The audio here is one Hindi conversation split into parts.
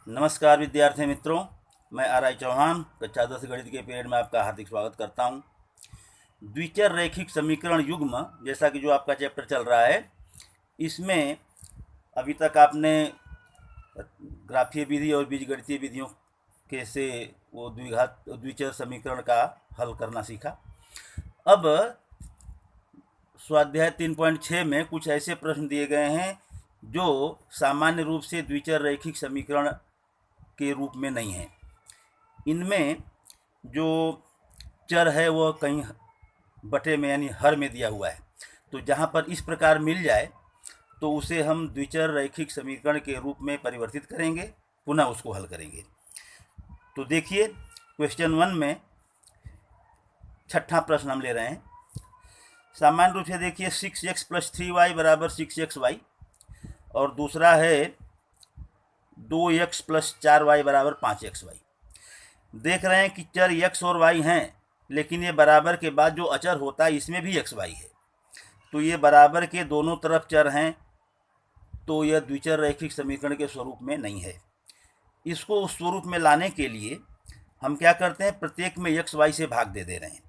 नमस्कार विद्यार्थी मित्रों, मैं आर आई चौहान कक्षा 10 गणित के पीरियड में आपका हार्दिक स्वागत करता हूं। द्विचर रैखिक समीकरण युग्म जैसा कि जो आपका चैप्टर चल रहा है, इसमें अभी तक आपने ग्राफीय विधि और बीजगणितीय विधियों के से वो द्विचर समीकरण का हल करना सीखा। अब स्वाध्याय 3.6 में कुछ ऐसे प्रश्न दिए गए हैं जो सामान्य रूप से द्विचर रैखिक समीकरण के रूप में नहीं है। इनमें जो चर है वह कहीं बटे में यानी हर में दिया हुआ है, तो जहाँ पर इस प्रकार मिल जाए तो उसे हम द्विचर रैखिक समीकरण के रूप में परिवर्तित करेंगे, पुनः उसको हल करेंगे। तो देखिए, क्वेश्चन 1 में छठा प्रश्न हम ले रहे हैं। सामान्य रूप से देखिए 6x + 3y = 6xy और दूसरा है 2x + 4y = 5xy। देख रहे हैं कि चर x और y हैं, लेकिन ये बराबर के बाद जो अचर होता है इसमें भी x y है, तो ये बराबर के दोनों तरफ चर हैं, तो यह द्विचर रैखिक समीकरण के स्वरूप में नहीं है। इसको उस स्वरूप में लाने के लिए हम क्या करते हैं, प्रत्येक में x y से भाग दे रहे हैं।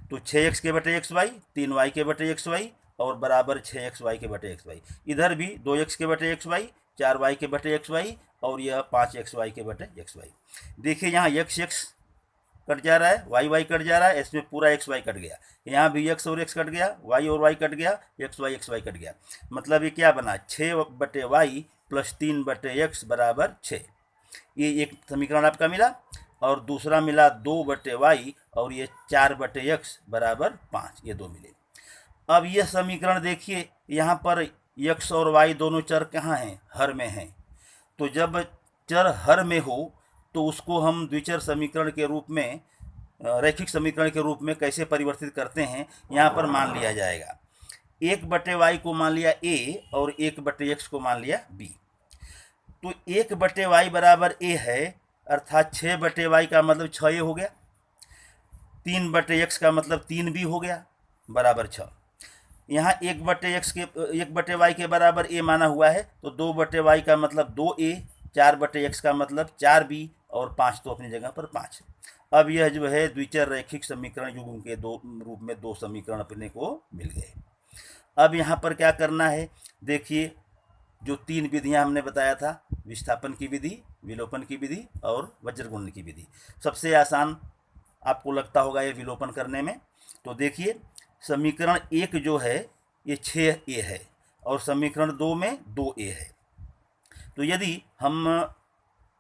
तो 6x के बटे xy, 3y के बटे xy और बराबर 6xy के बटे xy। इधर भी 2x के बटे xy, 4y के बटे xy और यह 5xy के बटे xy। देखिए यहाँ x कट जा रहा है, y कट जा रहा है, इसमें पूरा xy कट गया। यहाँ भी x और x कट गया, y और y कट गया, xy कट गया। मतलब ये क्या बना, 6/y + 3/x = 6। ये एक समीकरण आपका मिला। और दूसरा मिला 2/y और ये 4/x = 5, ये दो मिले। अब ये समीकरण देखिए, यहाँ पर x और y दोनों चर कहाँ हैं, हर में हैं। तो जब चर हर में हो तो उसको हम द्विचर समीकरण के रूप में, रैखिक समीकरण के रूप में कैसे परिवर्तित करते हैं, यहाँ पर मान लिया जाएगा 1/y को मान लिया a और 1/x को मान लिया b। तो 1/y = a है, अर्थात 6/y का मतलब 6a हो गया, 3/x का मतलब 3b हो गया, बराबर 6। यहाँ 1/y के बराबर a माना हुआ है, तो 2/y का मतलब 2a, 4/x का मतलब 4b और 5 तो अपनी जगह पर 5। अब यह जो है द्विचर रैखिक समीकरण युग्म के दो रूप में दो समीकरण अपने को मिल गए। अब यहाँ पर क्या करना है, देखिए जो 3 विधियाँ हमने बताया था, विस्थापन की विधि, विलोपन की विधि और वज्रगुणन की विधि। सबसे आसान आपको लगता होगा ये विलोपन करने में। तो देखिए समीकरण 1 जो है ये 6a है और समीकरण 2 में 2a है। तो यदि हम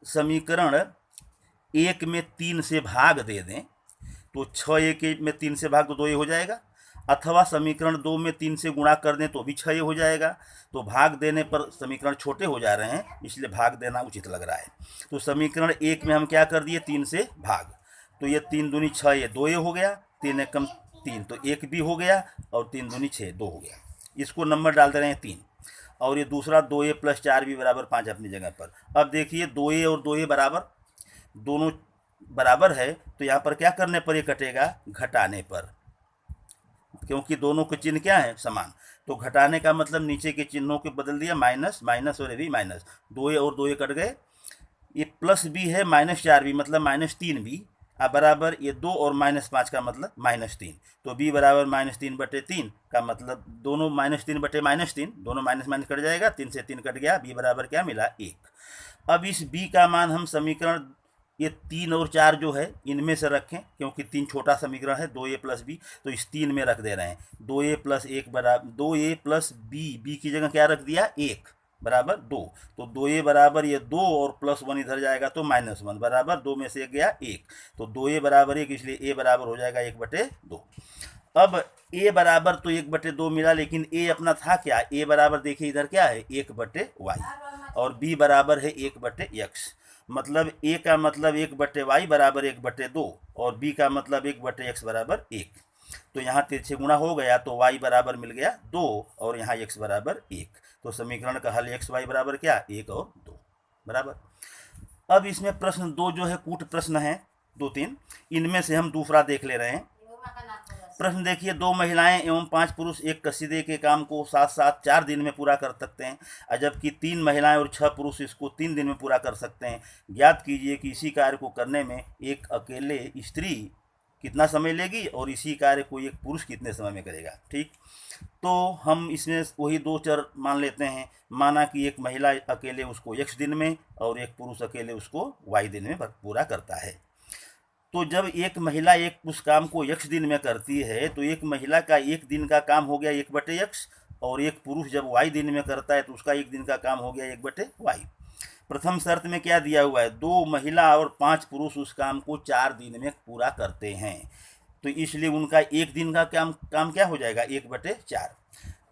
समीकरण 1 में 3 से भाग दे दें तो 6a के में 3 से भाग तो 2a हो जाएगा, अथवा समीकरण 2 में 3 से गुणा कर दें तो भी 6a हो जाएगा। तो भाग देने पर समीकरण छोटे हो जा रहे हैं, इसलिए भाग देना उचित लग रहा है। तो समीकरण 1 में हम क्या कर दिए, 3 से भाग, तो ये 3 दूनी 6, ये 2a हो गया, 3 एकम 3 तो 1 भी हो गया और 3 दूनी 6, 2 हो गया। इसको नंबर डाल दे रहे हैं 3 और ये दूसरा 2a + 4b = 5 अपनी जगह पर। अब देखिए 2a और 2a बराबर, दोनों बराबर है, तो यहाँ पर क्या करने पर ये कटेगा, घटाने पर, क्योंकि दोनों के चिन्ह क्या है, समान। तो घटाने का मतलब नीचे के चिन्हों को बदल दिया, माइनस माइनस और ये भी माइनस, 2a और 2a कट गए। ये प्लस b है -4b मतलब -3b, अब बराबर ये 2 और -5 का मतलब -3, तो b बराबर -3/3 का मतलब दोनों -3/-3, दोनों माइनस माइनस कट जाएगा, 3 से 3 कट गया, b बराबर क्या मिला, 1। अब इस b का मान हम समीकरण ये 3 और 4 जो है इनमें से रखें, क्योंकि 3 छोटा समीकरण है, 2a + b, तो इस 3 में रख दे रहे हैं। 2a + 1 बराबर 2a + b की जगह क्या रख दिया, 1 बराबर 2, तो 2a बराबर ये 2 और +1 इधर जाएगा तो -1 बराबर 2 में से 1 गया 1, तो 2a बराबर 1, इसलिए a बराबर हो जाएगा 1/2। अब a बराबर तो 1/2 मिला, लेकिन a अपना था क्या, a बराबर देखिए इधर क्या है, 1/y और b बराबर है 1/x। मतलब a का मतलब 1/y = 1/2 और b का मतलब 1/x = 1। तो यहाँ तिरछे गुणा हो गया, तो y बराबर मिल गया 2 और यहाँ x बराबर 1। तो समीकरण का हल x y बराबर क्या, 1 और 2 बराबर। अब इसमें प्रश्न 2 जो है कूट प्रश्न है, 2 3, इनमें से हम दूसरा देख ले रहे हैं। प्रश्न देखिए, 2 महिलाएं एवं 5 पुरुष एक कसीदे के काम को साथ साथ 4 दिन में पूरा कर सकते हैं, जबकि 3 महिलाएं और 6 पुरुष इसको 3 दिन में पूरा कर सकते हैं। ज्ञात कीजिए कि इसी कार्य को करने में एक अकेले स्त्री कितना समय लेगी और इसी कार्य को एक पुरुष कितने समय में करेगा। ठीक, तो हम इसमें वही 2 चर मान लेते हैं। माना कि एक महिला अकेले उसको x दिन में और एक पुरुष अकेले उसको y दिन में पूरा करता है। तो जब एक महिला एक उस काम को x दिन में करती है तो एक महिला का एक दिन का काम हो गया 1/x, और एक पुरुष जब y दिन में करता है तो उसका एक दिन का काम हो गया 1/y। प्रथम शर्त में क्या दिया हुआ है, 2 महिला और 5 पुरुष उस काम को 4 दिन में पूरा करते हैं, तो इसलिए उनका एक दिन का काम क्या हो जाएगा 1/4।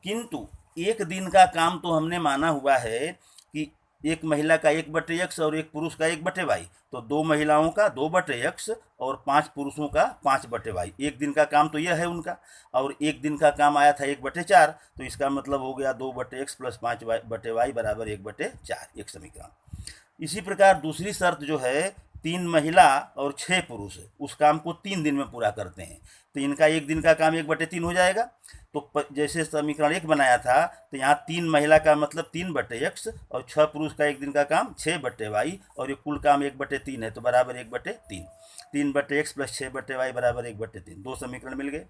किंतु एक दिन का काम तो हमने माना हुआ है कि एक महिला का 1/x और एक पुरुष का 1/y, तो 2 महिलाओं का 2/x और 5 पुरुषों का 5/y। एक दिन का काम तो यह है उनका, और एक दिन का काम आया था 1/4, तो इसका मतलब हो गया 2/x + 5/y बराबर 1/4, एक समीकरण। इसी प्रकार दूसरी शर्त जो है, 3 महिला और 6 पुरुष उस काम को 3 दिन में पूरा करते हैं, तो इनका एक दिन का काम 1/3 हो जाएगा। तो जैसे समीकरण 1 बनाया था, तो यहाँ 3 महिला का मतलब 3/x और 6 पुरुष का एक दिन का काम 6/y, और ये कुल काम 1/3 है, तो बराबर 1/3। 3/x + 6/y बराबर 1/3, 2 समीकरण मिल गए।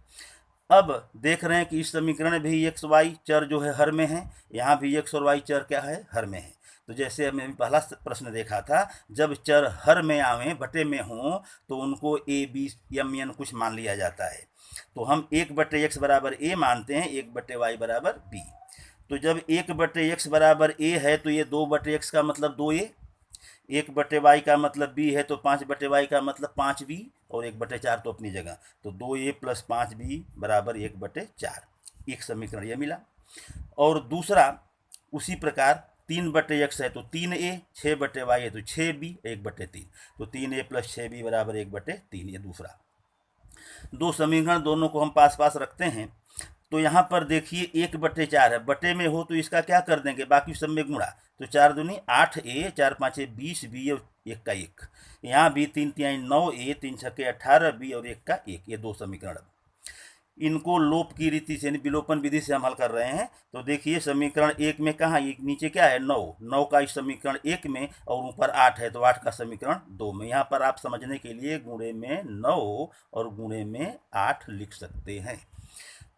अब देख रहे हैं कि इस समीकरण में भी x y चर जो है हर में है, यहाँ भी x और y चर क्या है, हर में है। तो जैसे हमने पहला प्रश्न देखा था, जब चर हर में आवें, बटे में हों, तो उनको a b m n कुछ मान लिया जाता है। तो हम 1/x बराबर a मानते हैं, 1/y बराबर b। तो जब 1/x बराबर a है तो ये 2/x का मतलब 2a, 1/y का मतलब b है, तो 5/y का मतलब 5b, और 1/4 तो अपनी जगह, तो 2a + 5b बराबर 1/4, एक समीकरण यह मिला। और दूसरा उसी प्रकार 3/x है तो 3a, 6/y है तो 6b, 1/3, तो 3a + 6b बराबर 1/3, ये दूसरा। 2 समीकरण दोनों को हम पास पास रखते हैं। तो यहाँ पर देखिए 1/4 है, बटे में हो तो इसका क्या कर देंगे, बाकी सब में गुणा, तो 4 दूनी 8a, 4 5 20b और 1 का 1, यहाँ भी 3 3 9a, 3 6 18b और 1 का 1, ये 2 समीकरण। इनको लोप की रीति से, विलोपन विधि से हम हल कर रहे हैं। तो देखिए समीकरण 1 में कहाँ, नीचे क्या है 9 का इस समीकरण 1 में, और ऊपर 8 है, तो 8 का समीकरण 2 में। यहाँ पर आप समझने के लिए गुणे में 9 और गुणे में 8 लिख सकते हैं।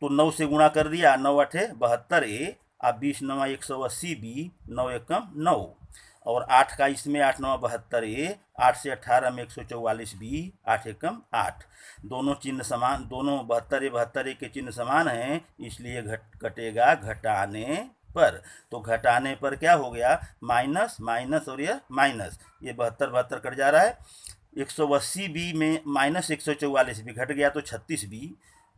तो 9 से गुणा कर दिया, 9 8 72a, अब 20 9 180b, 9 एकम 9, और 8 का इसमें 8 9 72a, 8 से 18 में 144b, 8 एकम 8, दोनों चिन्ह समान, दोनों 72a के चिन्ह समान हैं, इसलिए कटेगा घटाने पर। तो घटाने पर क्या हो गया, माइनस माइनस और यह माइनस, ये 72 कट जा रहा है। 180b में माइनस 144b घट गया तो 36b,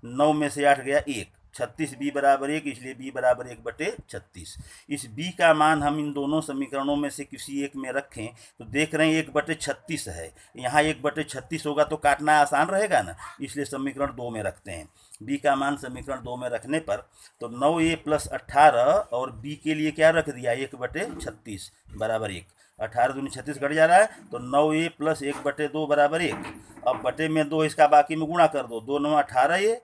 9 में से 8 गया 1, 36b बराबर 1, इसलिए b बराबर 1/36। इस b का मान हम इन दोनों समीकरणों में से किसी एक में रखें तो देख रहे हैं 1/36 है, यहाँ 1/36 होगा तो काटना आसान रहेगा ना, इसलिए समीकरण 2 में रखते हैं। b का मान समीकरण 2 में रखने पर तो 9a + 18 और b के लिए क्या रख दिया 1/36 बराबर 1, 18 दूनी 36 घट जा रहा है, तो 9a + 1/2 बराबर 1। अब बटे में 2, इसका बाकी में गुणा कर दो, 2 9 18a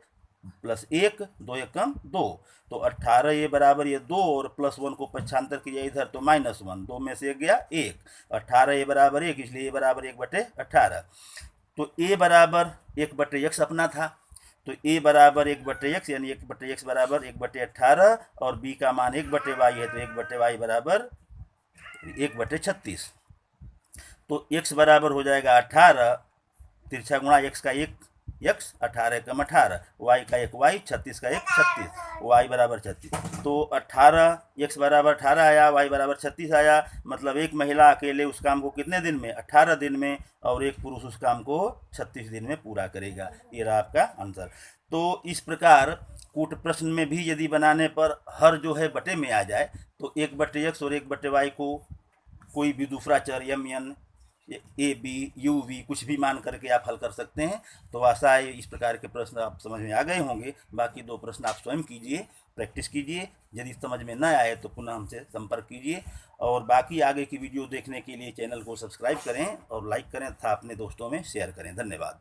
+ 1, 2 एकम 2, तो 18a बराबर ये 2, और +1 को पक्षांतर किया इधर तो -1, 2 में से 1 गया 1, 18a बराबर 1, इसलिए a बराबर 1/18। तो a बराबर 1/x अपना था, तो a बराबर 1/x, यानी 1/x बराबर 1/18, और b का मान 1/y है, तो 1/y बराबर 1/36। तो x बराबर हो जाएगा 18, तिरछा गुणा x का 1 x, 18 एकम 18, y का 1 y, 36 का 1 36, y बराबर 36। तो 18, x बराबर 18 आया, y बराबर 36 आया, मतलब एक महिला अकेले उस काम को कितने दिन में, 18 दिन में, और एक पुरुष उस काम को 36 दिन में पूरा करेगा। ये रहा आपका आंसर। तो इस प्रकार कूट प्रश्न में भी यदि बनाने पर हर जो है बटे में आ जाए तो 1/x और 1/y को कोई भी दूसरा चर m n a b u v कुछ भी मान करके आप हल कर सकते हैं। तो आशा है इस प्रकार के प्रश्न आप समझ में आ गए होंगे। बाकी 2 प्रश्न आप स्वयं कीजिए, प्रैक्टिस कीजिए, यदि समझ में न आए तो पुनः हमसे संपर्क कीजिए। और बाकी आगे की वीडियो देखने के लिए चैनल को सब्सक्राइब करें और लाइक करें तथा अपने दोस्तों में शेयर करें। धन्यवाद।